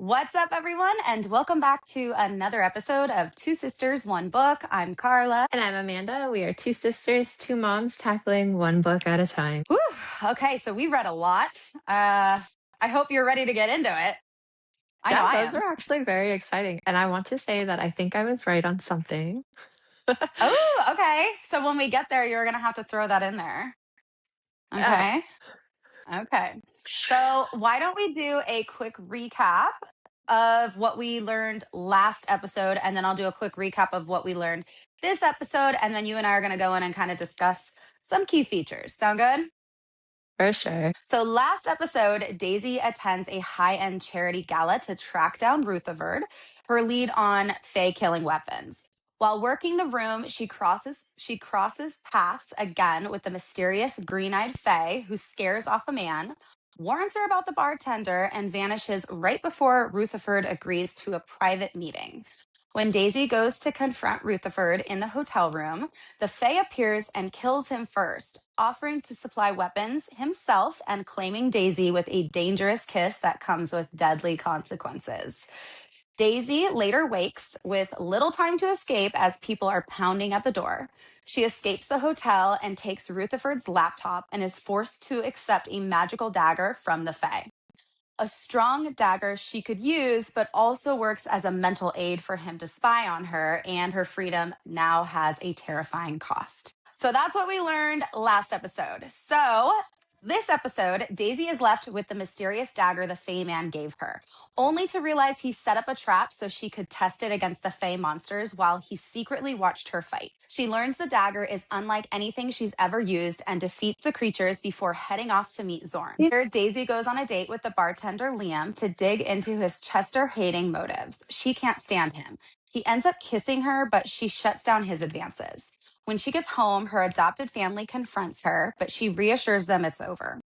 What's up, everyone, and welcome back to another episode of Two Sisters, One Book. I'm Carla. And I'm Amanda. We are two sisters, two moms tackling one book at a time. Whew, okay, so we read a lot. I hope you're ready to get into it. I know Yeah, I those am. are actually very exciting. And I want to say that I think I was right on something. Oh, okay. So when we get there, you're going to have to throw that in there. Yeah, Okay. Okay. So why don't we do a quick recap of what we learned last episode, and then I'll do a quick recap of what we learned this episode, and then you and I are going to go in and kind of discuss some key features. Sound good? for sure. So last episode, Daisy attends a high-end charity gala to track down Rutherford, her lead on Fae killing weapons. While working the room, she crosses paths again with the mysterious green-eyed Fae who scares off a man, warns her about the bartender, and vanishes right before Rutherford agrees to a private meeting. When Daisy goes to confront Rutherford in the hotel room, the Fae appears and kills him first, offering to supply weapons himself and claiming Daisy with a dangerous kiss that comes with deadly consequences. Daisy later wakes with little time to escape as people are pounding at the door. She escapes the hotel and takes Rutherford's laptop and is forced to accept a magical dagger from the Fae. A strong dagger she could use, but also works as a mental aid for him to spy on her, and her freedom now has a terrifying cost. So that's what we learned last episode. So this episode, Daisy is left with the mysterious dagger the Fey man gave her, only to realize he set up a trap so she could test it against the Fey monsters while he secretly watched her fight. She learns the dagger is unlike anything she's ever used and defeats the creatures before heading off to meet Zorn. Here, Daisy goes on a date with the bartender Liam to dig into his Chester hating motives. She can't stand him. He ends up kissing her, but she shuts down his advances. When she gets home, her adopted family confronts her, but she reassures them it's over.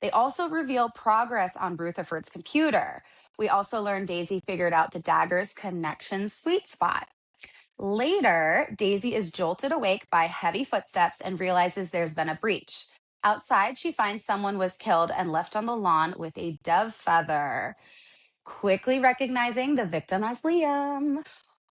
They also reveal progress on Rutherford's computer. We also learn Daisy figured out the dagger's connection sweet spot. Later, Daisy is jolted awake by heavy footsteps and realizes there's been a breach. Outside, she finds someone was killed and left on the lawn with a dove feather, quickly recognizing the victim as Liam.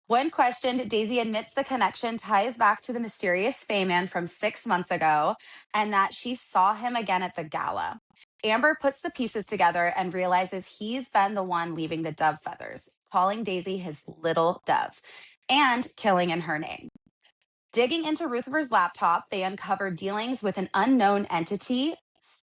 When questioned, Daisy admits the connection ties back to the mysterious Feyman from 6 months ago and that she saw him again at the gala. Amber puts the pieces together and realizes he's been the one leaving the dove feathers, calling Daisy his little dove and killing in her name. Digging into Rutherford's laptop, they uncover dealings with an unknown entity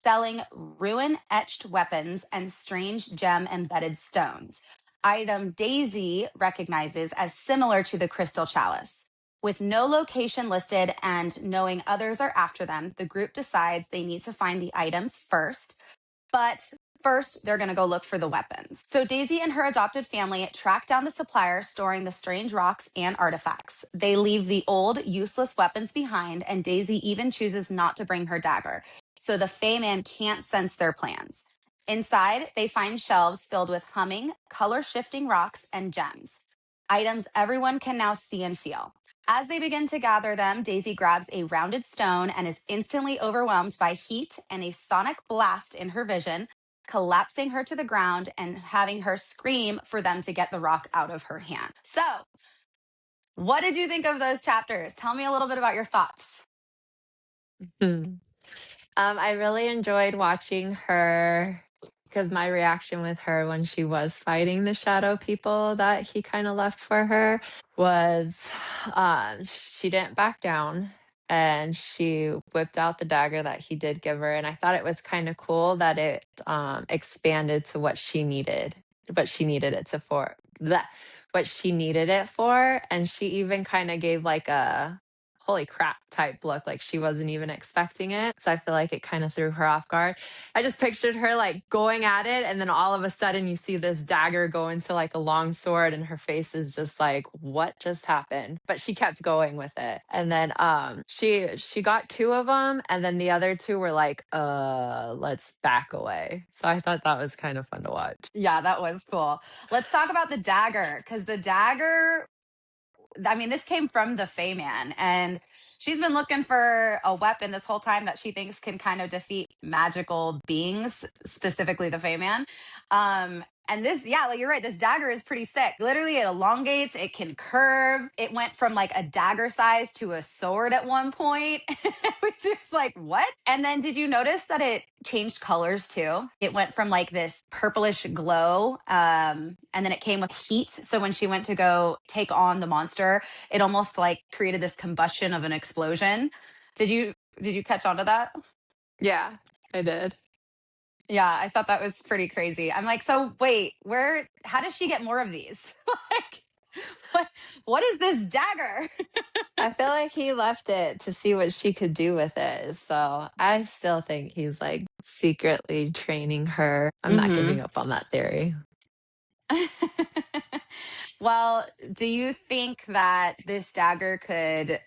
selling ruin-etched weapons and strange gem-embedded stones. Item Daisy recognizes as similar to the crystal chalice. With no location listed and knowing others are after them, the group decides they need to find the items first. But first, they're going to go look for the weapons. So Daisy and her adopted family track down the supplier storing the strange rocks and artifacts. They leave the old, useless weapons behind, and Daisy even chooses not to bring her dagger. So the Feyman can't sense their plans. Inside, they find shelves filled with humming, color-shifting rocks and gems. Items everyone can now see and feel. As they begin to gather them, Daisy grabs a rounded stone and is instantly overwhelmed by heat and a sonic blast in her vision, collapsing her to the ground and having her scream for them to get the rock out of her hand. So, what did you think of those chapters? Tell me a little bit about your thoughts. Hmm. I really enjoyed watching her because my reaction with her when she was fighting the shadow people that he kind of left for her was she didn't back down and she whipped out the dagger that he did give her. And I thought it was kind of cool that it expanded to what she needed it to for that what she needed it for. And she even kind of gave like a holy crap type look, like she wasn't even expecting it. So I feel like it kind of threw her off guard. I just pictured her like going at it, and then all of a sudden you see this dagger go into like a long sword, and her face is just like, what just happened? But she kept going with it. And then she got two of them, and then the other two were like, let's back away. So I thought that was kind of fun to watch. Yeah, that was cool. Let's talk about the dagger, because the dagger, I mean, this came from the Feyman, and she's been looking for a weapon this whole time that she thinks can kind of defeat magical beings, specifically the Feyman. And this, yeah, like you're right. This dagger is pretty sick. Literally, it elongates, it can curve. It went from like a dagger size to a sword at one point, which is like, what? And then did you notice that it changed colors too? It went from like this purplish glow, and then it came with heat. So when she went to go take on the monster, it almost like created this combustion of an explosion. Did you catch on to that? Yeah, I did. Yeah, I thought that was pretty crazy. I'm like, so wait, how does she get more of these? Like, what, what is this dagger? I feel like he left it to see what she could do with it. So I still think he's like secretly training her. I'm not Hmm. giving up on that theory. Well, do you think that this dagger could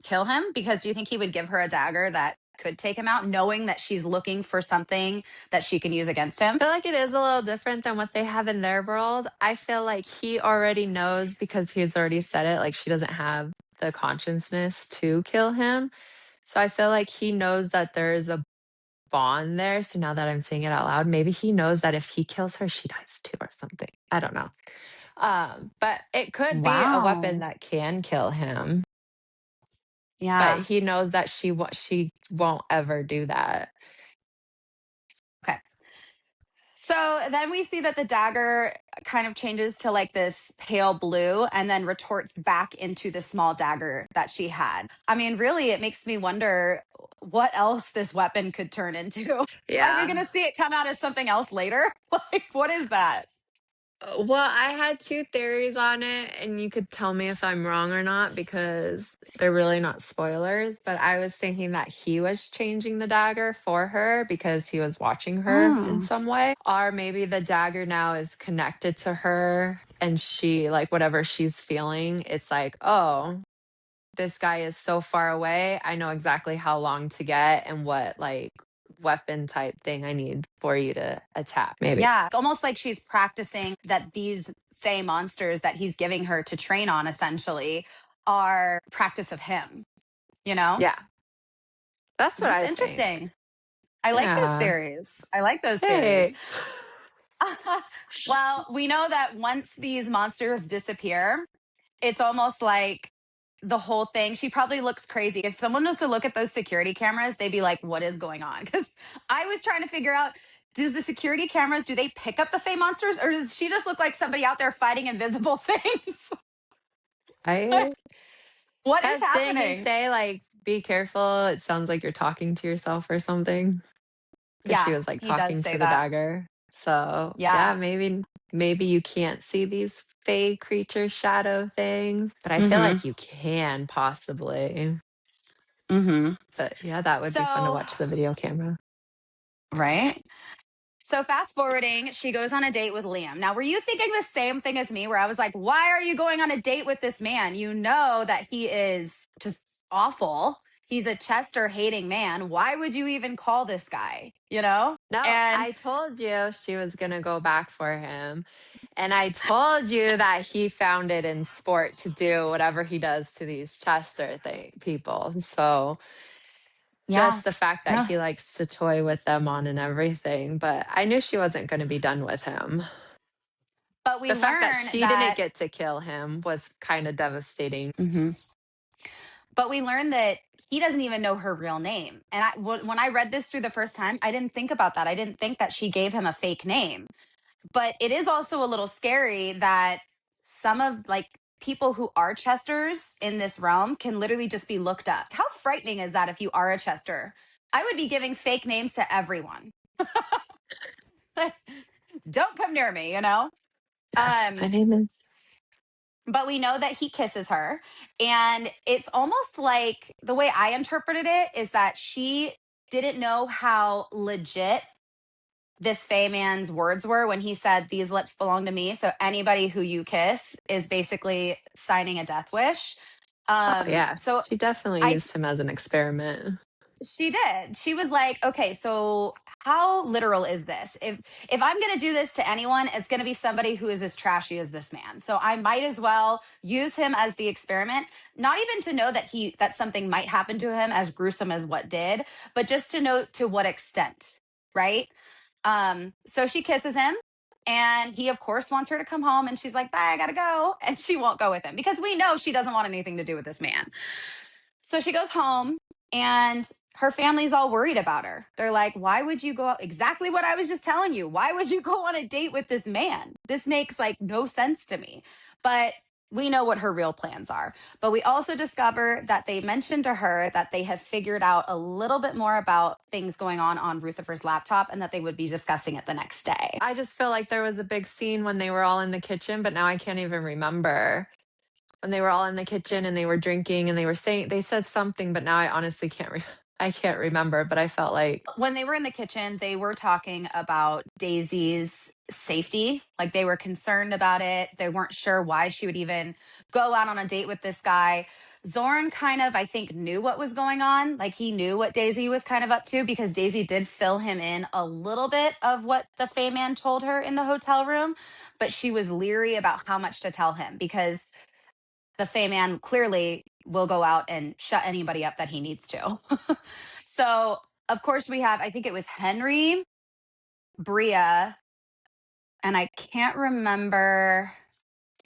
kill him? Because do you think he would give her a dagger that could take him out, knowing that she's looking for something that she can use against him? I feel like it is a little different than what they have in their world. I feel like he already knows because he's already said it. Like she doesn't have the consciousness to kill him. So I feel like he knows that there is a bond there. So now that I'm saying it out loud, maybe he knows that if he kills her, she dies too or something. I don't know. But it could be a weapon Wow. that can kill him. But Yeah. he knows that she won't ever do that. Okay. So then we see that the dagger kind of changes to like this pale blue and then retorts back into the small dagger that she had. I mean, really, it makes me wonder what else this weapon could turn into. Are we Yeah. going to see it come out as something else later? Like, what is that? Well, I had two theories on it, and you could tell me if I'm wrong or not because they're really not spoilers. But I was thinking that he was changing the dagger for her because he was watching her in Mm, some way. Or maybe the dagger now is connected to her and she, like, whatever she's feeling, it's like, oh, this guy is so far away. I know exactly how long to get and what, like, weapon type thing I need for you to attack, maybe. yeah, almost like she's practicing that these Fey monsters that he's giving her to train on essentially are practice of him, you know? Yeah, that's what That's I think. interesting. I like those Yeah. theories. I like those theories. Hey. Well, we know that once these monsters disappear, it's almost like the whole thing. She probably looks crazy. If someone was to look at those security cameras, they'd be like, what is going on? Because I was trying to figure out, does the security cameras, do they pick up the Fey monsters or does she just look like somebody out there fighting invisible things? I What is didn't he happening? say like be careful? It sounds like you're talking to yourself or something. Because she Yeah, was like he does talking say to the that. dagger. So yeah, Yeah. maybe you can't see these fey creature shadow things, but I feel Mm like you can possibly. hmm. Mm hmm. But yeah, that would be fun to So, watch the video camera. right. So fast forwarding, she goes on a date with Liam. Now, were you thinking the same thing as me where I was like, why are you going on a date with this man? You know that he is just awful. He's a Chester hating man. Why would you even call this guy? You know? No, And I told you she was going to go back for him. And I told you that he found it in sport to do whatever he does to these Chester people. So yeah, just the fact that no, he likes to toy with them on and everything. But I knew she wasn't going to be done with him. but we The fact that learn she didn't that, get to kill him was kind of devastating. mhm. But we learn that he doesn't even know her real name. And when I read this through the first time, I didn't think about that. I didn't think that she gave him a fake name. But it is also a little scary that some of like people who are Chesters in this realm can literally just be looked up. How frightening is that if you are a Chester? I would be giving fake names to everyone. Don't come near me, you know? Yes, my Um, name is. but we know that he kisses her. And it's almost like the way I interpreted it is that she didn't know how legit this Fey man's words were when he said, "These lips belong to me." So anybody who you kiss is basically signing a death wish. Oh, yeah. So She definitely I, used him as an experiment. she did. She was like, "Okay, so how literal is this? If I'm going to do this to anyone, it's going to be somebody who is as trashy as this man. So I might as well use him as the experiment, not even to know that that something might happen to him as gruesome as what did, but just to know to what extent, right?" So she kisses him. And he, of course, wants her to come home. And she's like, bye, I gotta go. And she won't go with him because we know she doesn't want anything to do with this man. So she goes home and her family's all worried about her. They're like, why would you go out? Exactly what I was just telling you. Why would you go on a date with this man? This makes like no sense to me. But we know what her real plans are. But we also discover that they mentioned to her that they have figured out a little bit more about things going on Rutherford's laptop and that they would be discussing it the next day. I just feel like there was a big scene when they were all in the kitchen, but now I can't even remember. When they were all in the kitchen and they were drinking and they said something, but now I honestly I can't remember, but I felt like When they were in the kitchen, they were talking about Daisy's safety. Like they were concerned about it. They weren't sure why she would even go out on a date with this guy. Zorn kind of, I think, knew what was going on. Like he knew what Daisy was kind of up to because Daisy did fill him in a little bit of what the Fey man told her in the hotel room, but she was leery about how much to tell him because the Fey man clearly will go out and shut anybody up that he needs to. So, of course, we have, I think it was Henry, Bria, and I can't remember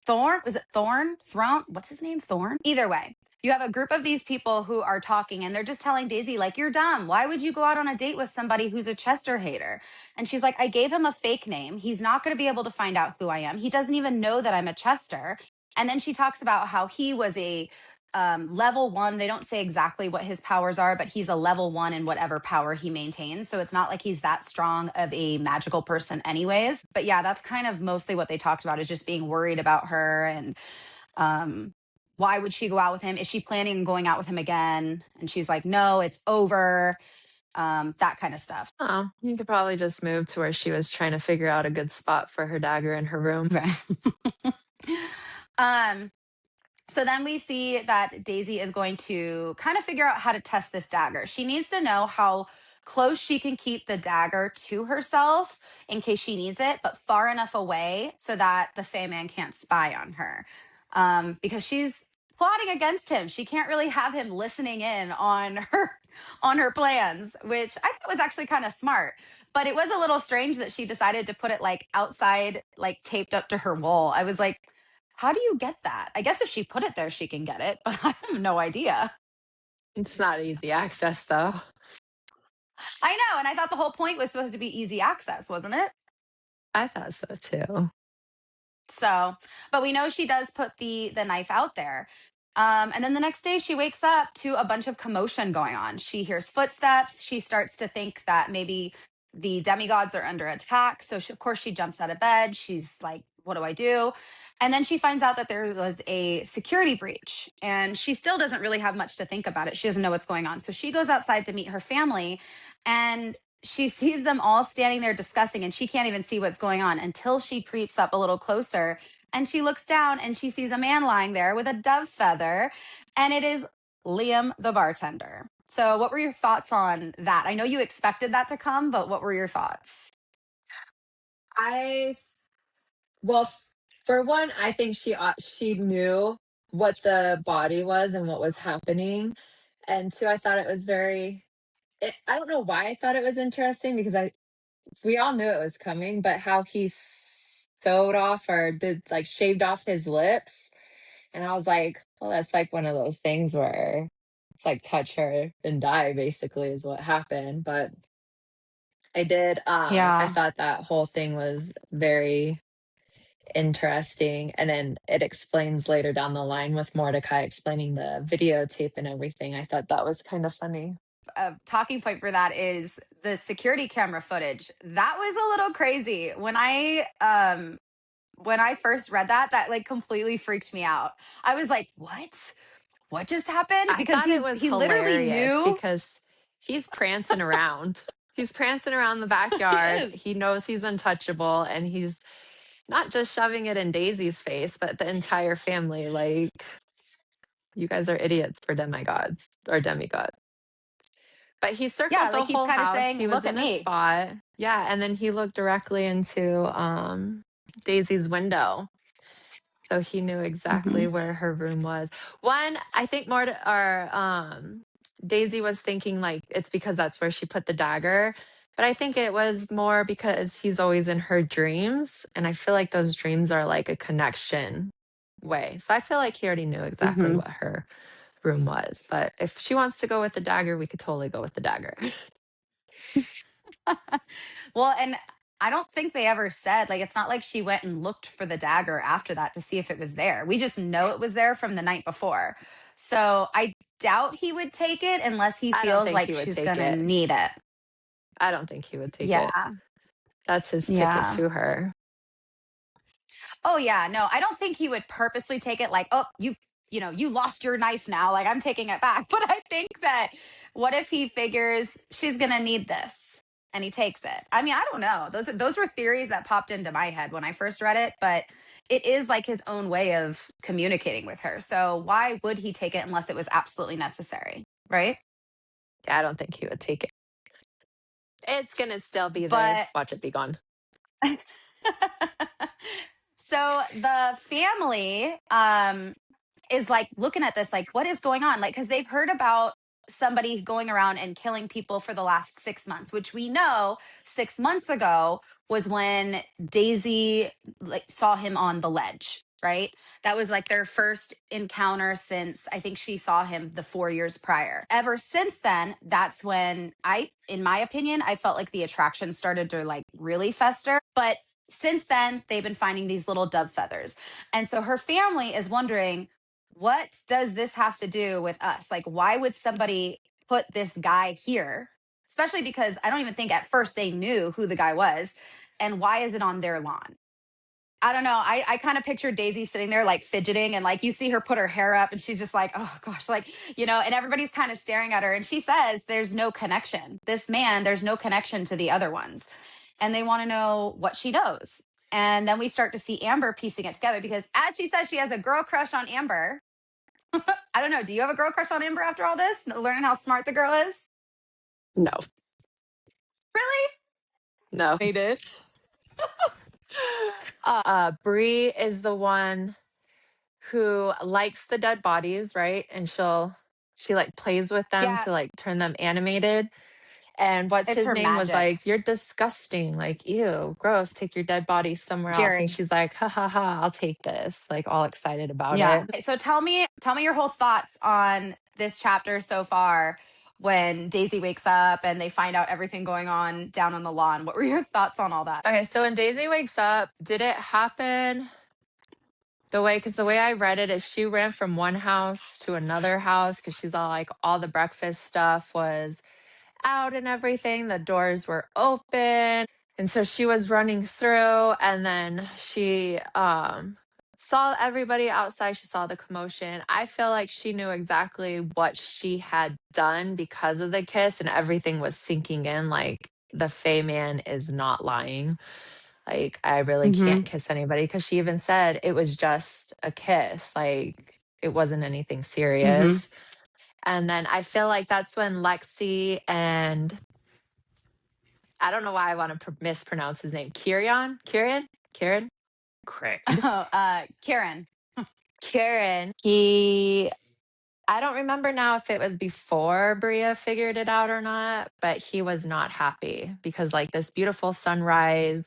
Thorn. Was it Thorn? Thron? What's his name? Thorn? Either way, you have a group of these people who are talking and they're just telling Daisy, like, you're dumb. Why would you go out on a date with somebody who's a Chester hater? And she's like, I gave him a fake name. He's not going to be able to find out who I am. He doesn't even know that I'm a Chester. And then she talks about how he was a level one. They don't say exactly what his powers are, but he's a level one in whatever power he maintains. So it's not like he's that strong of a magical person, anyways. But yeah, that's kind of mostly what they talked about is just being worried about her and um, why would she go out with him? Is she planning on going out with him again? And she's like, no, it's over. That kind of stuff. oh, you could probably just move to where she was trying to figure out a good spot for her dagger in her room. Right. um, So then we see that Daisy is going to kind of figure out how to test this dagger. She needs to know how close she can keep the dagger to herself in case she needs it, but far enough away so that the Fey man can't spy on her. Because she's plotting against him. She can't really have him listening in on her plans, which I thought was actually kind of smart. But it was a little strange that she decided to put it like outside, like taped up to her wall. I was like, how do you get that? I guess if she put it there, she can get it, but I have no idea. It's not easy access though. I know. And I thought the whole point was supposed to be easy access, wasn't it? I thought so too. So, but we know she does put the knife out there. And then the next day, she wakes up to a bunch of commotion going on. She hears footsteps. She starts to think that maybe the demigods are under attack. So, of course, she jumps out of bed. She's like, what do I do? And then she finds out that there was a security breach, and she still doesn't really have much to think about it. She doesn't know what's going on. So, she goes outside to meet her family, and she sees them all standing there discussing, and she can't even see what's going on until she creeps up a little closer and she looks down and she sees a man lying there with a dove feather, and it is Liam the bartender. So what were your thoughts on that? I know you expected that to come, but what were your thoughts? I well, for one, I think she knew what the body was and what was happening, and two, I thought it was I don't know why I thought it was interesting because I we all knew it was coming, but how he sewed off or did like shaved off his lips. And I was like, well, that's like one of those things where it's like touch her and die, basically, is what happened. But I Yeah. thought that whole thing was very interesting. And then it explains later down the line with Mordecai explaining the videotape and everything. I thought that was kind of funny. A talking point for that is the security camera footage. That was a little crazy. When I first read that, that like completely freaked me out. I was like, "What? What just happened?" I Because thought it was he literally hilarious knew. because he's prancing around. He's prancing around the He backyard. is. He knows he's untouchable and he's not just shoving it in Daisy's face, but the entire family. Like, you guys are idiots for demigods or demigods. But he Yeah, circled the like he's whole kind of house. saying, He was "Look at in a me." spot. Yeah. And then he looked directly into Daisy's window. So he knew Mhm. exactly where her room was. One, I think more or Daisy was thinking like it's because that's where she put the dagger. But I think it was more because he's always in her dreams, and I feel like those dreams are like a connection way. So I feel like he already knew exactly Hmm. what her room was. But if she wants to go with the dagger, we could totally go with the dagger. Well, and I don't think they ever said, like, it's not like she went and looked for the dagger after that to see if it was there. We just know it was there from the night before. So I doubt he would take it unless he I don't feels think like he would she's take gonna it. need it. I don't think he would take it. Yeah. That's his ticket Yeah. to her. Oh yeah, no, I don't think he would purposely take it like, "Oh, you lost your knife now, like I'm taking it back." But I think that what if he figures she's going to need this and he takes it? I mean, I don't know. Those were theories that popped into my head when I first read it, but it is like his own way of communicating with her. So why would he take it unless it was absolutely necessary, right? Yeah, I don't think he would take it. It's gonna still be there. But Watch it be gone. so the family is like looking at this like what is going on, like because they've heard about somebody going around and killing people for the last 6 months, which we know 6 months ago was when Daisy like saw him on the ledge, right? That was like their first encounter since I think she saw him the 4 years prior. Ever since then, that's when in my opinion, I felt like the attraction started to like really fester. But since then they've been finding these little dove feathers, and so her family is wondering, what does this have to do with us? Like, why would somebody put this guy here? Especially because I don't even think at first they knew who the guy was. And why is it on their lawn? I don't know. I kind of picture Daisy sitting there like fidgeting, and like you see her put her hair up and she's just like, oh gosh, like, and everybody's kind of staring at her. And she says, there's no connection. This man, there's no connection to the other ones. And they want to know what she knows. And then we start to see Amber piecing it together because, as she says, she has a girl crush on Amber. I don't know. Do you have a girl crush on Amber after all this? Learning how smart the girl is? No, Really? no. He did. Bree is the one who likes the dead bodies, right? And she like plays with them Yeah, to like turn them animated. And what's it's his her name was magic. like, "You're disgusting, like, ew, gross, take your dead body somewhere else." And Jerry. she's like, "Ha ha ha, I'll take this," like all excited about Yeah. it. Okay, so tell me your whole thoughts on this chapter so far when Daisy wakes up and they find out everything going on down on the lawn. What were your thoughts on all that? Okay, so when Daisy wakes up, did it happen because the way I read it is she ran from one house to another house because she's all like, all the breakfast stuff was out and everything. The doors were open. And so she was running through, and then she saw everybody outside. She saw the commotion. I feel like she knew exactly what she had done because of the kiss, and everything was sinking in. Like, the Fey man is not lying. Like, I really Mm-hmm. can't kiss anybody because she even said it was just a kiss. Like, it wasn't anything Mm-hmm. serious. And then I feel like that's when Lexi and I don't know why I want to mispronounce his name. Kieran, Craig, Oh, Karen. Kieran. I don't remember now if it was before Bria figured it out or not, but he was not happy because like this beautiful sunrise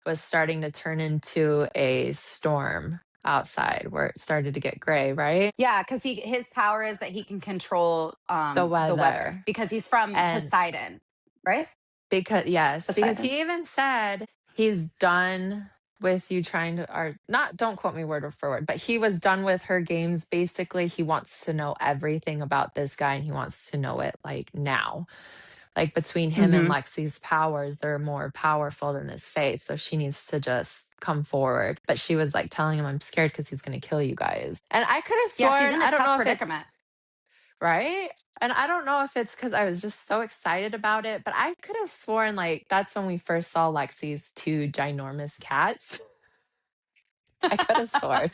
was starting to turn into a storm outside where it started to get gray, right? Yeah, because his power is that he can control The the weather weather. because he's from And Poseidon, right? because Poseidon. he even said he's done with you trying to, or not, don't quote me word for word, but he was done with her games. Basically, he wants to know everything about this guy and he wants to know it like now. Like between him and Mm-hmm. Lexi's powers, they're more powerful than his face. So she needs to just come forward. But she was like telling him, I'm scared because he's going to kill you guys. And I could have Yeah, she's sworn, in a I don't tough know if it's predicament. right. And I don't know if it's because I was just so excited about it, but I could have sworn like that's when we first saw Lexi's two ginormous cats. I could have sworn.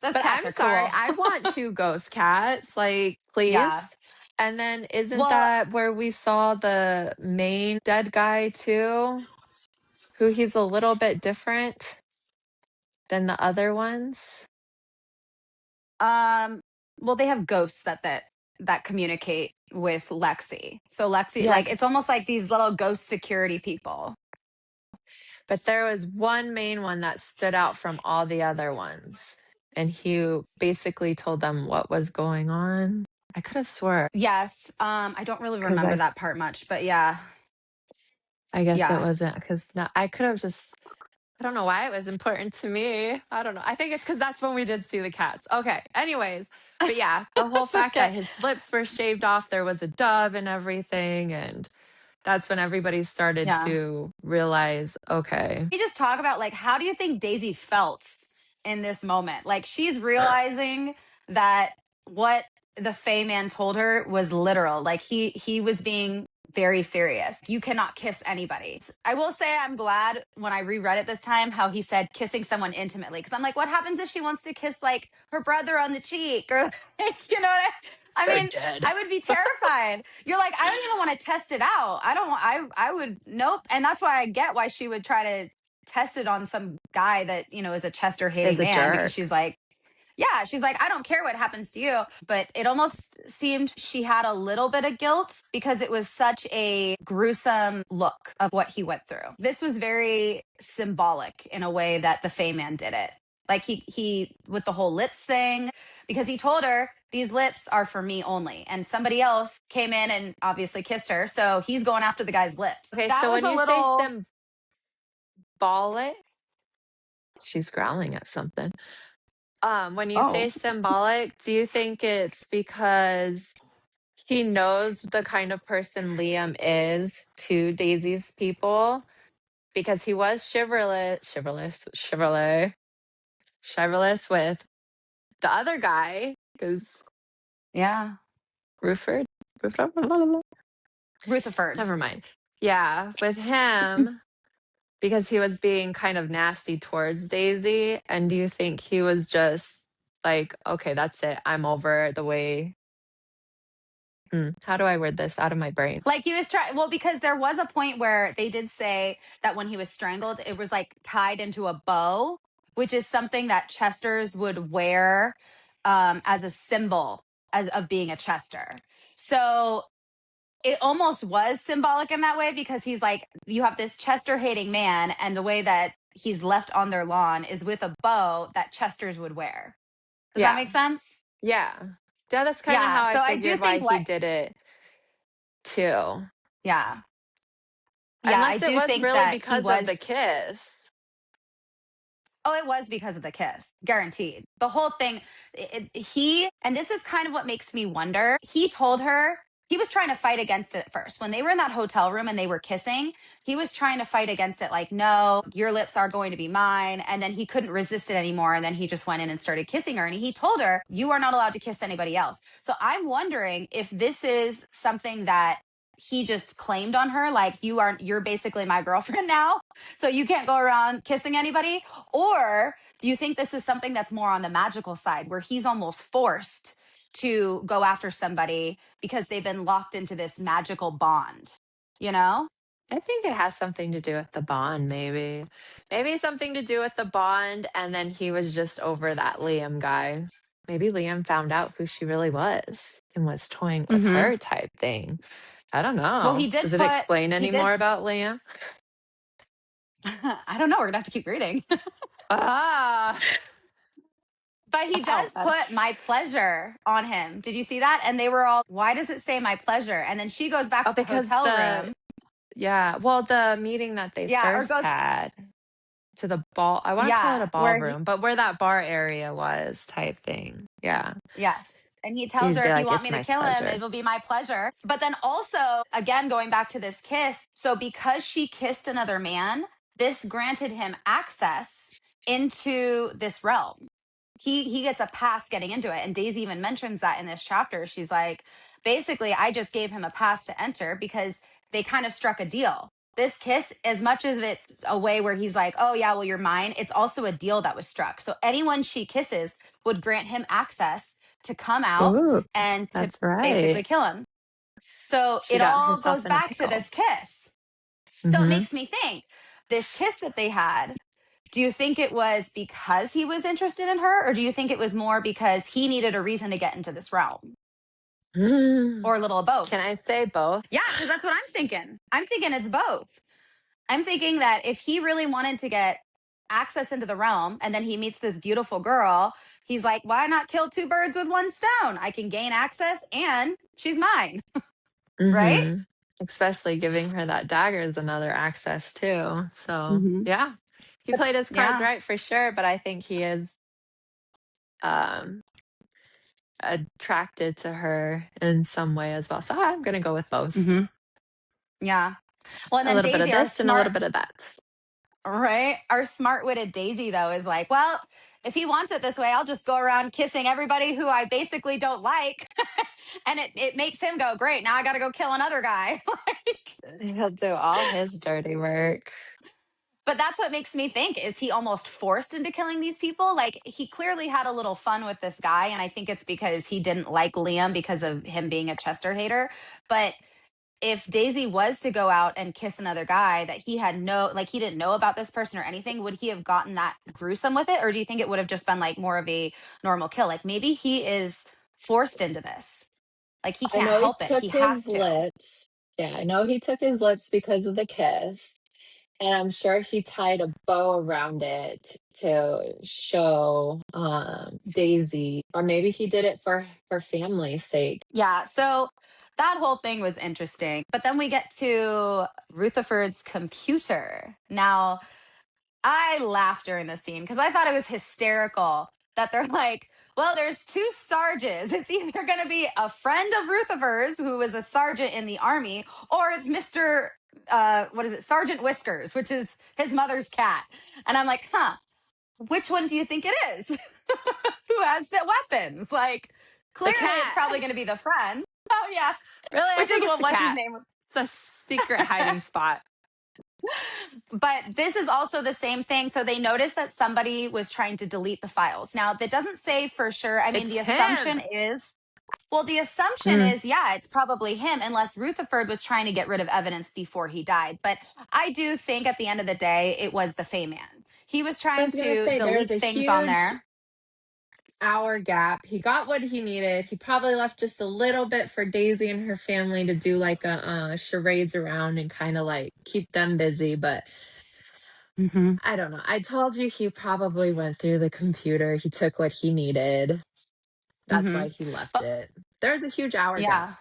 Those But cats I'm are sorry. cool. I want two ghost cats, like, please. Yeah. And then isn't Well, that where we saw the main dead guy too? Who he's a little bit different than the other ones? um, well, they have ghosts that communicate. with Lexi. So Lexi, Yeah, like, it's almost like these little ghost security people. but there was one main one that stood out from all the other ones, and he basically told them what was going on. I could have swore Yes. I don't really because remember that part much, but yeah. I guess it Yeah. wasn't because I could have just I don't know why it was important to me. I don't know. I think it's because that's when we did see the cats. Okay. Anyways, but yeah, the whole fact Okay. that his lips were shaved off, there was a dove and everything, and that's when everybody started Yeah. to realize, okay, We just talk about, like, how do you think Daisy felt in this moment? Like, she's realizing that what the Fey man told her was literal. Like, he was being very serious. You cannot kiss anybody. I will say I'm glad when I reread it this time how he said kissing someone intimately, because I'm like, what happens if she wants to kiss like her brother on the cheek or like, you know what I they're mean, dead. I would be terrified. You're like, I don't even want to test it out. I don't want, I would, nope. And that's why I get why she would try to test it on some guy that, is a Chester Is hating a man, because jerk. she's like, yeah, she's like, I don't care what happens to you. But it almost seemed she had a little bit of guilt because it was such a gruesome look of what he went through. This was very symbolic in a way that the Fey man did it. Like he with the whole lips thing, because he told her these lips are for me only. And somebody else came in and obviously kissed her. So he's going after the guy's lips. Okay, That so was when a you say little, symbolic, she's growling at something. When you oh, say symbolic, do you think it's because he knows the kind of person Liam is to Daisy's people? Because he was chivalrous with the other guy, because yeah. Ruford, Rutherford. never mind. Yeah, with him, because he was being kind of nasty towards Daisy. And do you think he was just like, okay, that's it. I'm over the way. How do I word this out of my brain? Like he was trying, well, because there was a point where they did say that when he was strangled, it was like tied into a bow, which is something that Chesters would wear as a symbol of being a Chester. So it almost was symbolic in that way, because he's like, you have this Chester hating man, and the way that he's left on their lawn is with a bow that Chesters would wear. Does that Yeah. make sense? Yeah. Yeah, that's kind of Yeah. how I So I do figured why think, he like, did it too. yeah. Yeah. I Unless it do was think really that he because of the was. kiss. Oh, it was because of the kiss, guaranteed. The whole thing, and this is kind of what makes me wonder. He told her he was trying to fight against it at first. When they were in that hotel room and they were kissing, he was trying to fight against it, like, no, your lips are going to be mine. And then he couldn't resist it anymore. And then he just went in and started kissing her. And he told her, you are not allowed to kiss anybody else. So I'm wondering if this is something that he just claimed on her, like, you're basically my girlfriend now, so you can't go around kissing anybody. Or do you think this is something that's more on the magical side, where he's almost forced to go after somebody because they've been locked into this magical bond, you know? I think it has something to do with the bond, maybe. Maybe something to do with the bond, and then he was just over that Liam guy. Maybe Liam found out who she really was and was toying with Hmm. her type thing. I don't Well, know. Does it explain he any did, more about Liam? I don't know. We're going to have to keep reading. Ah, But he ow. does put my pleasure on him. Did you see that? And they were all, why does it say my pleasure? And then she goes back Oh, to the because hotel room. the meeting that they Yeah. Or first goes, had to the ball, I want to call it yeah, a where he, ballroom, but where that bar area was type thing. Yeah. yes. And he So tells you'd her, be if you like, want it's me to my kill him, pleasure. it'll be my pleasure. But then also, again, going back to this kiss, so because she kissed another man, this granted him access into this realm. He gets a pass getting into it. And Daisy even mentions that in this chapter. She's like, basically, I just gave him a pass to enter because they kind of struck a deal. This kiss, as much as it's a way where he's like, oh, yeah, well, you're mine, it's also a deal that was struck. So anyone she kisses would grant him access to come out Ooh, and to that's basically right. kill him. So She it got all herself goes in a back to pickle. this kiss. So it Hmm. makes me think, this kiss that they had, do you think it was because he was interested in her, or do you think it was more because he needed a reason to get into this realm? Mm. or a little of Can both. I say both? Yeah, because that's what I'm thinking. I'm thinking it's both. I'm thinking that if he really wanted to get access into the realm and then he meets this beautiful girl, he's like, why not kill two birds with one stone? I can gain access and she's mine, right? Mhm. Especially giving her that dagger is another access too. So, Hmm. yeah. He But played his cards yeah. right for sure, but I think he is um attracted to her in some way as well. So I'm gonna go with both. Hmm. Yeah. Well, and A then little bit of Daisy, our this and a smart, little bit of that. right? Our smart witted Daisy, though, is like, well, if he wants it this way, I'll just go around kissing everybody who I basically don't like. And it makes him go, great. Now I got to go kill another guy. Like, He'll do all his dirty work. but that's what makes me think, is he almost forced into killing these people? Like, he clearly had a little fun with this guy. And I think it's because he didn't like Liam because of him being a Chester hater. But if Daisy was to go out and kiss another guy that he had no, like, he didn't know about this person or anything, would he have gotten that gruesome with it? Or do you think it would have just been like more of a normal kill? Like, maybe he is forced into this. Like, he I can't know he help it. took He his has to. lips. Yeah, I know he took his lips because of the kiss. And I'm sure he tied a bow around it to show Daisy, or maybe he did it for her family's sake. Yeah. So that whole thing was interesting. But then we get to Rutherford's computer. Now, I laughed during the scene because I thought it was hysterical that they're like, well, there's two Sarges. It's either going to be a friend of Rutherford's who was a sergeant in the army, or it's Mr. What is it? Sergeant Whiskers, which is his mother's cat. And I'm like, huh, which one do you think it is? Who has the weapons? Like, The clearly it's cat. probably going to be the friend. Oh, yeah. Really? I Which think is it's what the was his cat. name? It's a secret hiding spot. But this is also the same thing. So they noticed that somebody was trying to delete the files. Now, that doesn't say for sure. I mean, It's the assumption him. is, well, the assumption Mm. is, yeah, it's probably him, unless Rutherford was trying to get rid of evidence before he died. But I do think at the end of the day, it was the Fey Man. He was I trying was gonna to say there's delete a things on huge there. hour gap. He got what he needed. He probably left just a little bit for Daisy and her family to do like a charades around and kind of like keep them busy. But Hmm. I don't know. I told you he probably went through the computer. He took what he needed. That's Hmm. why he left But it. There's a huge hour gap. yeah,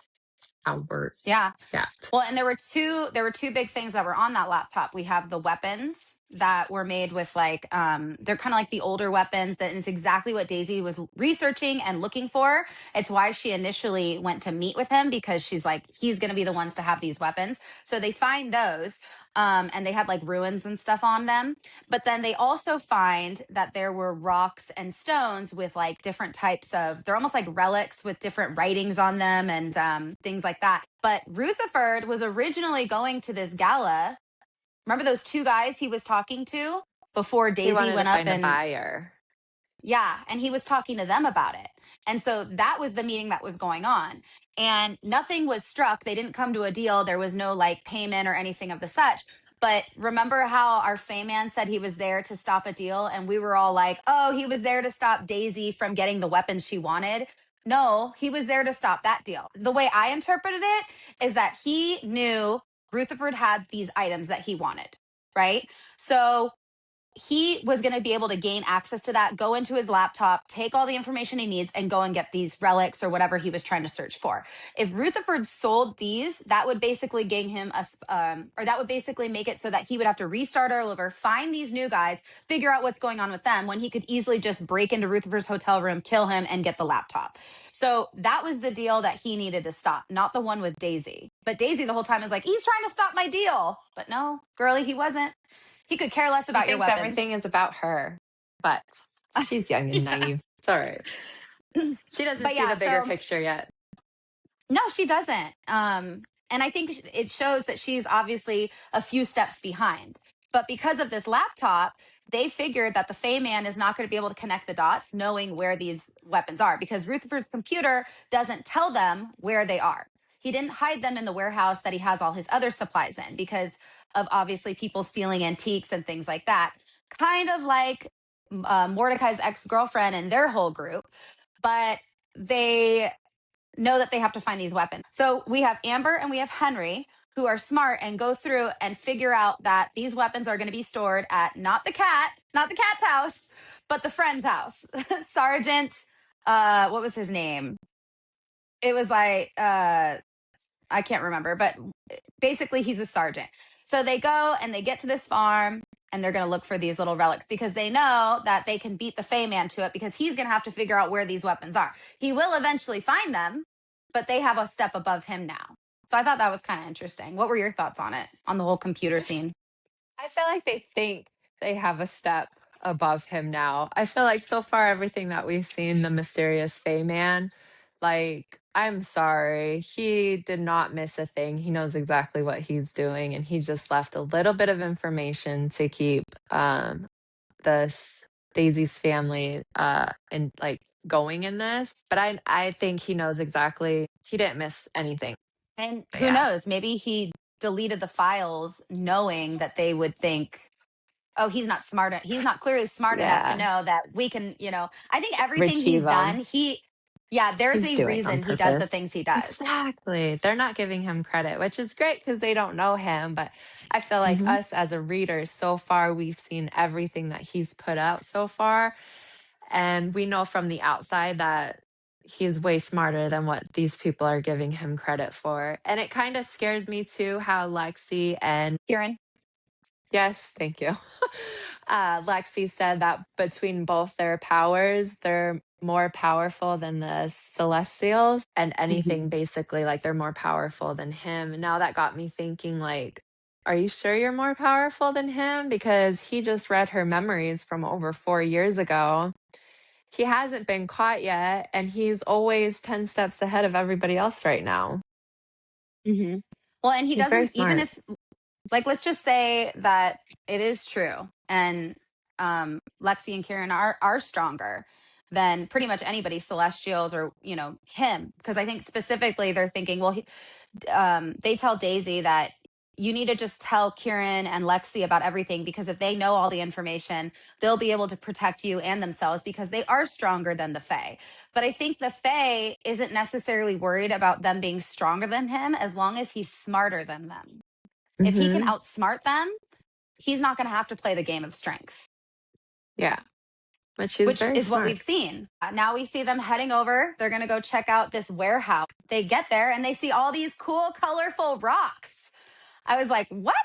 Hours yeah. gap. Well, and there were two big things that were on that laptop. We have the weapons that were made with like they're kind of like the older weapons that it's exactly what Daisy was researching and looking for. It's why she initially went to meet with him, because she's like, he's going to be the ones to have these weapons. So they find those, and they had like ruins and stuff on them. But then they also find that there were rocks and stones with like different types of, they're almost like relics with different writings on them and things like that. But Rutherford was originally going to this gala. Remember those two guys he was talking to before He Daisy wanted to went up find a and, buyer. yeah, and he was talking to them about it. And so that was the meeting that was going on. And nothing was struck. They didn't come to a deal. There was no like payment or anything of the such. But remember how our Fey Man said he was there to stop a deal? And we were all like, oh, he was there to stop Daisy from getting the weapons she wanted. No, he was there to stop that deal. The way I interpreted it is that he knew Rutherford had these items that he wanted, right? So he was going to be able to gain access to that, go into his laptop, take all the information he needs, and go and get these relics or whatever he was trying to search for. If Rutherford sold these, that would basically gain him or that would basically make it so that he would have to restart all over, find these new guys, figure out what's going on with them, when he could easily just break into Rutherford's hotel room, kill him, and get the laptop. So that was the deal that he needed to stop, not the one with Daisy. But Daisy the whole time is like, he's trying to stop my deal. But no, girlie, he wasn't. He could care less He about your thinks everything weapons. is about her, but she's young and Yeah. naive. It's all right. She doesn't But see yeah, the bigger so picture yet. no, she doesn't. And I think it shows that she's obviously a few steps behind. But because of this laptop, they figured that the Fey Man is not going to be able to connect the dots knowing where these weapons are, because Rutherford's computer doesn't tell them where they are. He didn't hide them in the warehouse that he has all his other supplies in, because of obviously people stealing antiques and things like that. Kind of like Mordecai's ex girlfriend and their whole group. But they know that they have to find these weapons. So we have Amber and we have Henry who are smart and go through and figure out that these weapons are going to be stored at not the cat's house, but the friend's house. Sergeant, what was his name? It was like I can't remember, but basically he's a sergeant. So they go and they get to this farm and they're going to look for these little relics because they know that they can beat the Fey Man to it because he's going to have to figure out where these weapons are. He will eventually find them, but they have a step above him now. So I thought that was kind of interesting. What were your thoughts on it, on the whole computer scene? I feel like they think they have a step above him now. I feel like so far everything that we've seen, the mysterious Fey Man, like, I'm sorry, he did not miss a thing. He knows exactly what he's doing, and he just left a little bit of information to keep this Daisy's family and like going in this. But I think he knows exactly. He didn't miss anything. And But who yeah, knows? Maybe he deleted the files knowing that they would think, oh, he's not smart. He's not clearly smart enough to yeah, know that we can, I think everything retrieve he's them. done, yeah, there's He's a doing on reason he does the purpose. things he does. Exactly. They're not giving him credit, which is great because they don't know him. But I feel like Hmm. us as a reader, so far, we've seen everything that he's put out so far. And we know from the outside that he's way smarter than what these people are giving him credit for. And it kind of scares me too how Lexi and Kieran. yes, thank you. Lexi said that between both their powers, they're more powerful than the Celestials, and Hmm. anything basically like they're more powerful than him. Now that got me thinking, like, are you sure you're more powerful than him? Because he just read her memories from over 4 years ago. He hasn't been caught yet, and he's always 10 steps ahead of everybody else right now. Hmm. Well, and he He's very doesn't, even smart. if, like, let's just say that it is true and Lexi and Kieran are stronger than pretty much anybody, Celestials or, him. Because I think specifically they're thinking, well, they tell Daisy that you need to just tell Kieran and Lexi about everything because if they know all the information, they'll be able to protect you and themselves because they are stronger than the Fae. But I think the Fae isn't necessarily worried about them being stronger than him as long as he's smarter than them. If he can Hmm. outsmart them, he's not going to have to play the game of strength, Yeah, but she's which very is what smart. we've seen. Now we see them heading over. They're going to go check out this warehouse. They get there and they see all these cool, colorful rocks. I was like, what?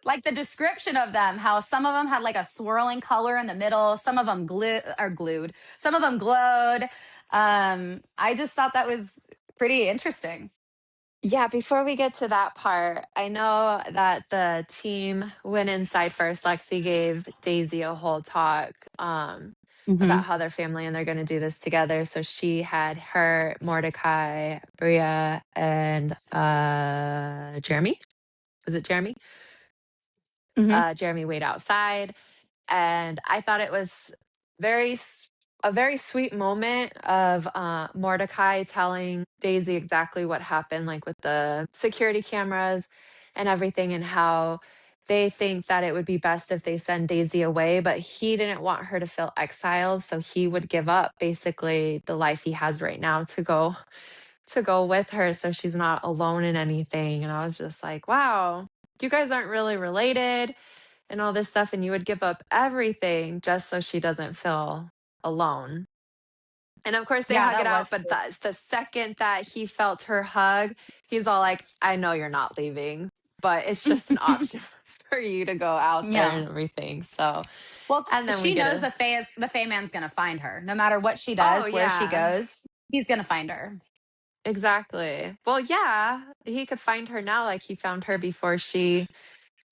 Like the description of them, how some of them had like a swirling color in the middle, some of them glued, some of them glowed. I just thought that was pretty interesting. Yeah, before we get to that part, I know that the team went inside first. Lexi gave Daisy a whole talk Hmm. about how they're family and they're going to do this together. So she had her, Mordecai, Bria, and Jeremy. Was it Jeremy? Hmm. Jeremy wait outside, and I thought it was very a very sweet moment of Mordecai telling Daisy exactly what happened, like with the security cameras and everything, and how they think that it would be best if they send Daisy away, but he didn't want her to feel exiled, so he would give up basically the life he has right now to go with her so she's not alone in anything. And I was just like, wow, you guys aren't really related and all this stuff, and you would give up everything just so she doesn't feel alone. And of course, they Yeah, hug it that out, was but sweet. the second that he felt her hug, he's all like, I know you're not leaving, but it's just an option for you to go out there Yeah. and everything. So, Well, and then we she get knows a, the Fey Man's gonna find her. No matter what she oh, does, where she yeah, goes, he's gonna find her. exactly. Well, yeah, he could find her now, like he found her before she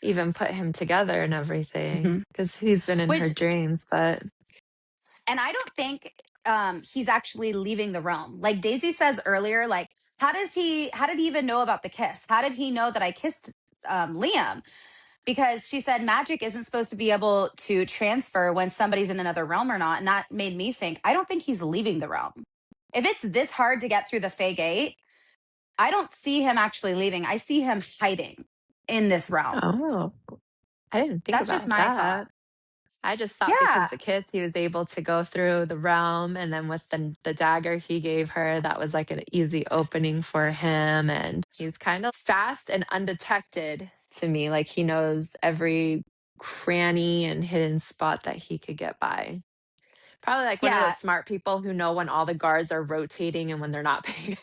even put him together and everything, Hmm. because he's been in her Which, dreams, but and I don't think he's actually leaving the realm. Like Daisy says earlier, like how did he even know about the kiss? How did he know that I kissed Liam? Because she said magic isn't supposed to be able to transfer when somebody's in another realm or not. And that made me think, I don't think he's leaving the realm. If it's this hard to get through the Fey Gate, I don't see him actually leaving. I see him hiding in this realm. oh, I didn't think That's just about my thought. that. I just thought because Yeah. the kiss, he was able to go through the realm, and then with the dagger he gave her, that was like an easy opening for him. And he's kind of fast and undetected to me. Like he knows every cranny and hidden spot that he could get by. Probably like one of those Yeah. smart people who know when all the guards are rotating and when they're not paying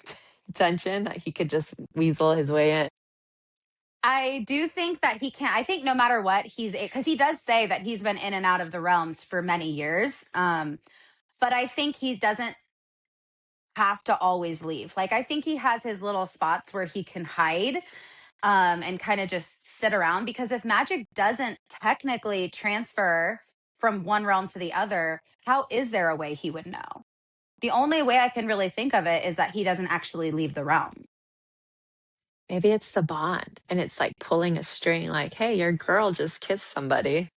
attention, that he could just weasel his way in. I do think that he can. I think no matter what, because he does say that he's been in and out of the realms for many years. But I think he doesn't have to always leave. Like I think he has his little spots where he can hide and kind of just sit around. Because if magic doesn't technically transfer from one realm to the other, how is there a way he would know? The only way I can really think of it is that he doesn't actually leave the realm. Maybe it's the bond and it's like pulling a string, like, hey, your girl just kissed somebody.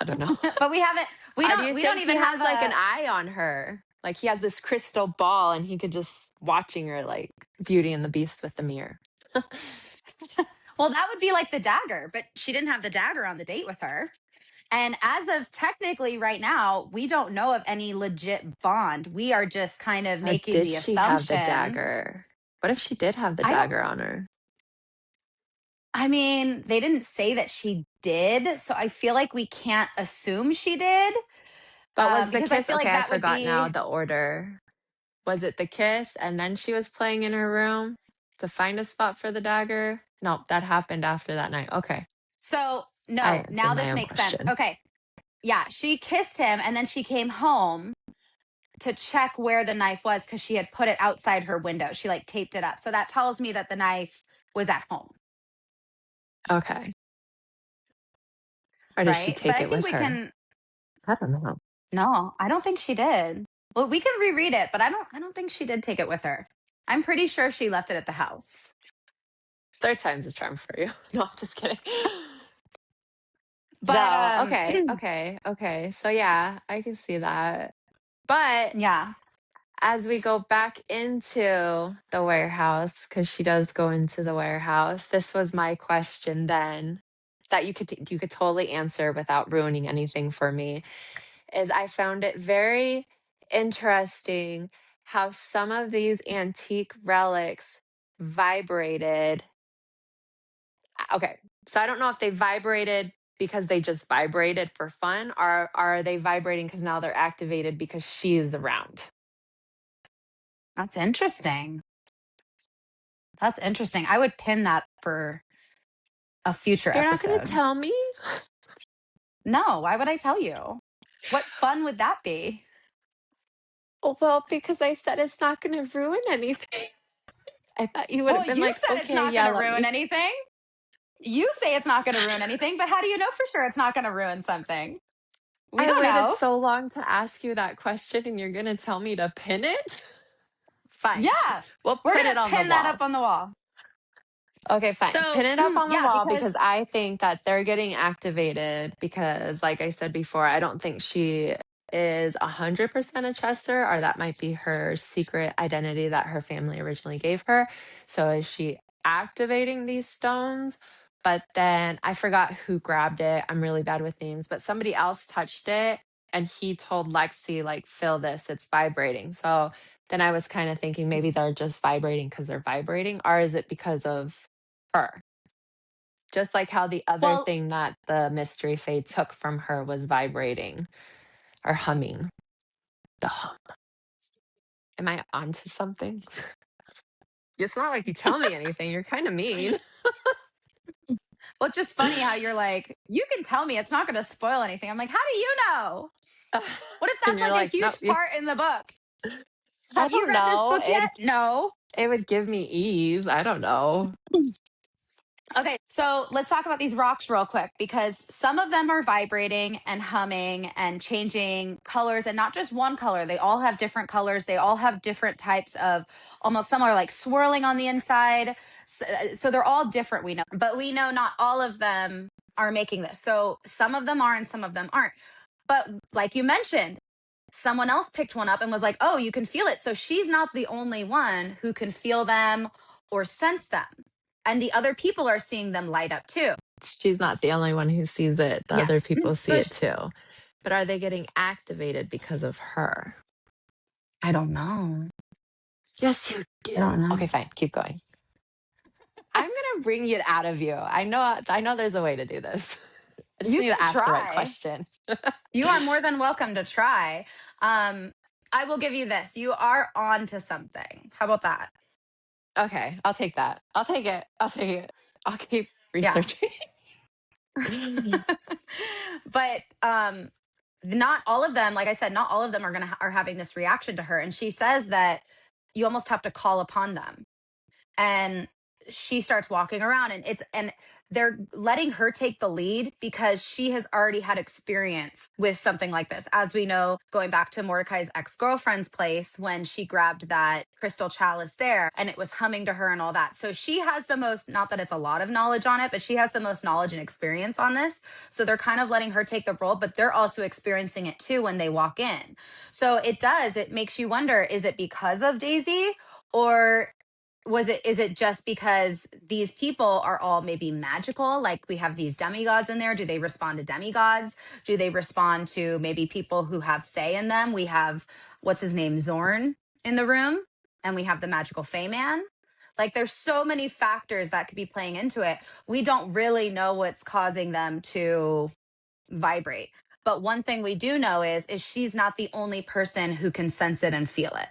I don't know. But we haven't. We Or do don't. you We don't think he even has have like an a. eye on her? Like he has this crystal ball and he could just watching her like Beauty and the Beast with the mirror. Well, that would be like the dagger, but she didn't have the dagger on the date with her. And as of technically right now, we don't know of any legit bond. We are just kind of Or making did the she have the assumption. dagger? What if she did have the I don't. dagger on her? I mean, they didn't say that she did, so I feel like we can't assume she did, But was the because I kiss feel like okay? I that would forgot now be. the order. Was it the kiss and then she was playing in her room to find a spot for the dagger? No, that happened after that night. Okay. So I no, answered now my this own makes sense. question. Okay, yeah, she kissed him, and then she came home to check where the knife was because she had put it outside her window. She like taped it up. So that tells me that the knife was at home, Okay. Or did she right? But take I it think with we her? can. I don't know. No, I don't think she did. Well, we can reread it, but I don't think she did take it with her. I'm pretty sure she left it at the house. Third time's a charm for you. No, I'm just kidding. But No, okay, okay, okay. So yeah, I can see that. But yeah. as we go back into the warehouse, because she does go into the warehouse, this was my question then that you could totally answer without ruining anything for me. Is I found it very interesting how some of these antique relics vibrated. Okay, so I don't know if they vibrated because they just vibrated for fun, or are they vibrating because now they're activated because she is around? That's interesting. That's interesting. I would pin that for a future You're not going to episode. tell me? No, why would I tell you? What fun would that be? Oh, well, because I said it's not going to ruin anything. I thought you would have Well, been you like, said it's okay, not going to yell at ruin me. anything. You say it's not going to ruin anything, but how do you know for sure it's not going to ruin something? We I don't waited know. so long to ask you that question, and you're going to tell me to pin it? Fine. Yeah, We'll we're put going it to on the pin that wall. up on the wall. Okay, fine. So, Pin it up on the yeah, wall because because, I think that they're getting activated because, like I said before, I don't think she is 100% a Chester, or that might be her secret identity that her family originally gave her. So is she activating these stones? But then I forgot who grabbed it. I'm really bad with names, but somebody else touched it and he told Lexi, like, feel this, it's vibrating. So then I was kind of thinking maybe they're just vibrating because they're vibrating, or is it because of her? Just like how the other well, thing that the mystery Faye took from her was vibrating or humming. The hum. Am I onto something? It's not like you tell me anything. You're kind of mean. well, it's just funny how you're like, you can tell me it's not going to spoil anything. I'm like, how do you know? What if And that's you're like a like, no, huge part in the book? I Have you don't read this know. book yet? No. It would give me ease. I don't know. Okay, so let's talk about these rocks real quick because some of them are vibrating and humming and changing colors, and not just one color. They all have different colors. They all have different types of almost some are like swirling on the inside. So they're all different, we know, but we know not all of them are making this. So some of them are and some of them aren't. But like you mentioned, someone else picked one up and was like, oh, you can feel it. So she's not the only one who can feel them or sense them. And the other people are seeing them light up too. She's not the only one who sees it. The other Yes. people see So it too. But are they getting activated because of her? I don't know. Yes, you I don't do. know. Okay, fine. Keep going. I'm gonna bring it out of you. I know there's a way to do this. I just You need to can ask the right try. question. You are more than welcome to try. Um, I will give you this. You are on to something. How about that? Okay, I'll take that. I'll take it. I'll take it. I'll keep Yeah. researching. But not all of them, like I said, not all of them are having this reaction to her. And she says that you almost have to call upon them. And she starts walking around, and they're letting her take the lead because she has already had experience with something like this, as we know, going back to Mordecai's ex-girlfriend's place when she grabbed that crystal chalice there and it was humming to her and all that. So she has the most, not that it's a lot of knowledge on it, but she has the most knowledge and experience on this. So they're kind of letting her take the role, but they're also experiencing it too when they walk in. So it makes you wonder, is it because of Daisy, or is it just because these people are all maybe magical, like we have these demigods in there? Do they respond to demigods? Do they respond to maybe people who have fae in them? We have, what's his name, Zorn, in the room, and we have the magical fae man. Like there's so many factors that could be playing into it. We don't really know what's causing them to vibrate, but one thing we do know is she's not the only person who can sense it and feel it.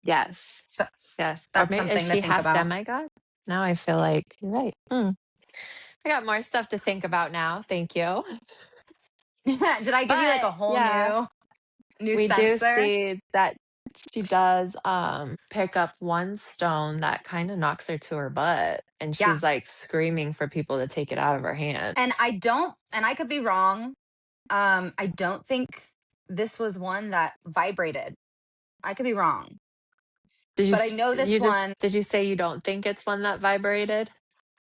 Yes. So Yes. Or that's maybe is something to she think half about. demigod? Now I feel like you're right. I got more stuff to think about now. Thank you. Did I give you like a But whole yeah, new we sense do there? see that she does pick up one stone that kind of knocks her to her butt, and Yeah. she's like screaming for people to take it out of her hand. And I could be wrong. I don't think this was one that vibrated. I could be wrong. But I know this one, did you say you don't think it's one that vibrated?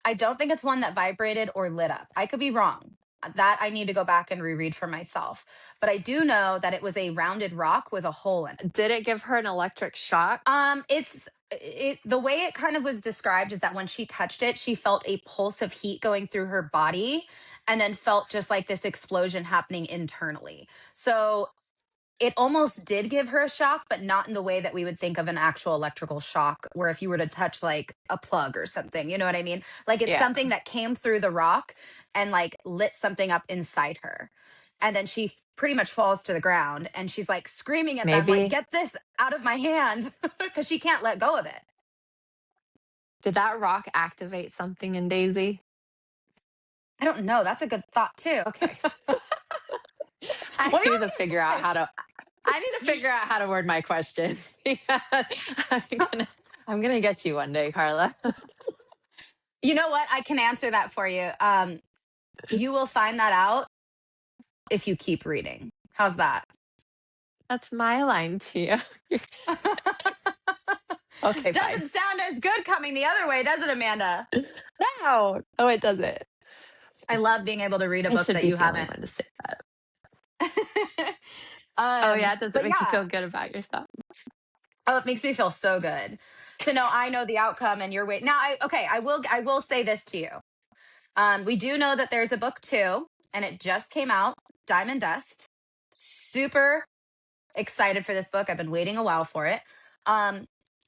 I don't think it's one that vibrated or lit up. I could be wrong. That I need to go back and reread for myself. But I do know that it was a rounded rock with a hole in it. Did it give her an electric shock? The way it kind of was described is that when she touched it, she felt a pulse of heat going through her body and then felt just like this explosion happening internally. So it almost did give her a shock, but not in the way that we would think of an actual electrical shock, where if you were to touch like a plug or something, you know what I mean? Like it's Yeah. something that came through the rock and like lit something up inside her. And then she pretty much falls to the ground and she's like screaming at them, like, Maybe. get this out of my hand, because she can't let go of it. Did that rock activate something in Daisy? I don't know. That's a good thought too. Okay. We I need to already figure out said how to I need to figure out how to word my questions because I'm gonna I'm gonna get you one day, Carla. you know what? I can answer that for you. You will find that out if you keep reading. How's that? That's my line to you. Okay, fine. Doesn't sound as good coming the other way, does it, Amanda? No. Oh, it doesn't. I love being able to read a I book should that be you the only haven't. one to say that. Oh yeah, does it But make you yeah, feel good about yourself? oh, it makes me feel so good to know I know the outcome and you're waiting. Now, I will say this to you. We do know that there's a book two, and it just came out, Diamond Dust. Super excited for this book. I've been waiting a while for it. Um,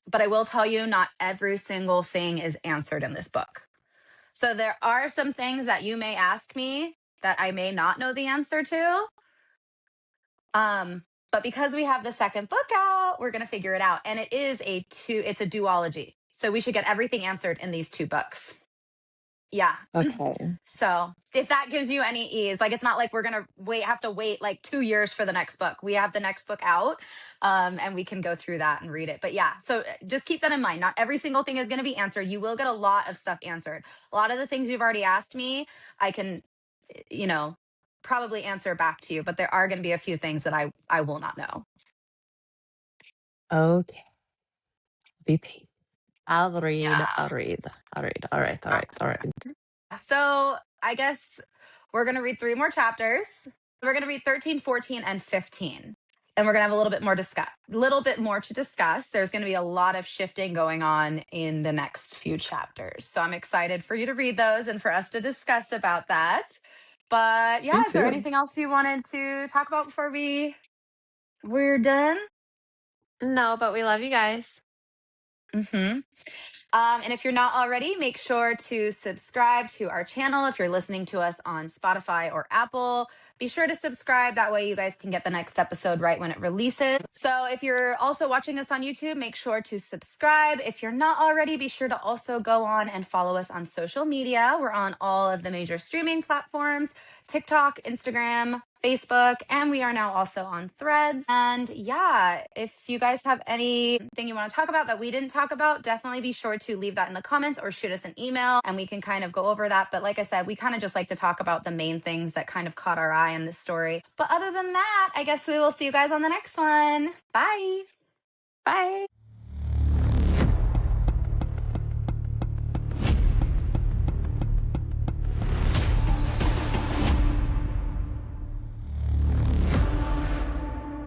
but I will tell you, not every single thing is answered in this book. So there are some things that you may ask me that I may not know the answer to. But because we have the second book out, we're gonna figure it out. And it's a duology. So we should get everything answered in these two books. Yeah. Okay. So if that gives you any ease, like it's not like we're gonna have to wait like 2 years for the next book. We have the next book out, and we can go through that and read it. But yeah, so just keep that in mind. Not every single thing is gonna be answered. You will get a lot of stuff answered. A lot of the things you've already asked me, I can, you know, probably answer back to you. But there are gonna be a few things that I will not know. Okay. Be patient. I'll read. Yeah. I'll read. I'll read. All right. All right. All right. So I guess we're going to read three more chapters. We're going to read 13, 14, and 15. And we're going to have a little bit more to discuss. There's going to be a lot of shifting going on in the next few chapters. So I'm excited for you to read those and for us to discuss about that. But Me yeah, is there too. anything else you wanted to talk about before we're done? No, but we love you guys. Mm-hmm. And if you're not already, make sure to subscribe to our channel. If you're listening to us on Spotify or Apple, be sure to subscribe. That way, you guys can get the next episode right when it releases. So, if you're also watching us on YouTube, make sure to subscribe. If you're not already, be sure to also go on and follow us on social media. We're on all of the major streaming platforms: TikTok, Instagram, Facebook, and we are now also on Threads. And yeah, if you guys have anything you want to talk about that we didn't talk about, definitely be sure to leave that in the comments or shoot us an email and we can kind of go over that. But like I said, we kind of just like to talk about the main things that kind of caught our eye in this story. But other than that, I guess we will see you guys on the next one. Bye. Bye.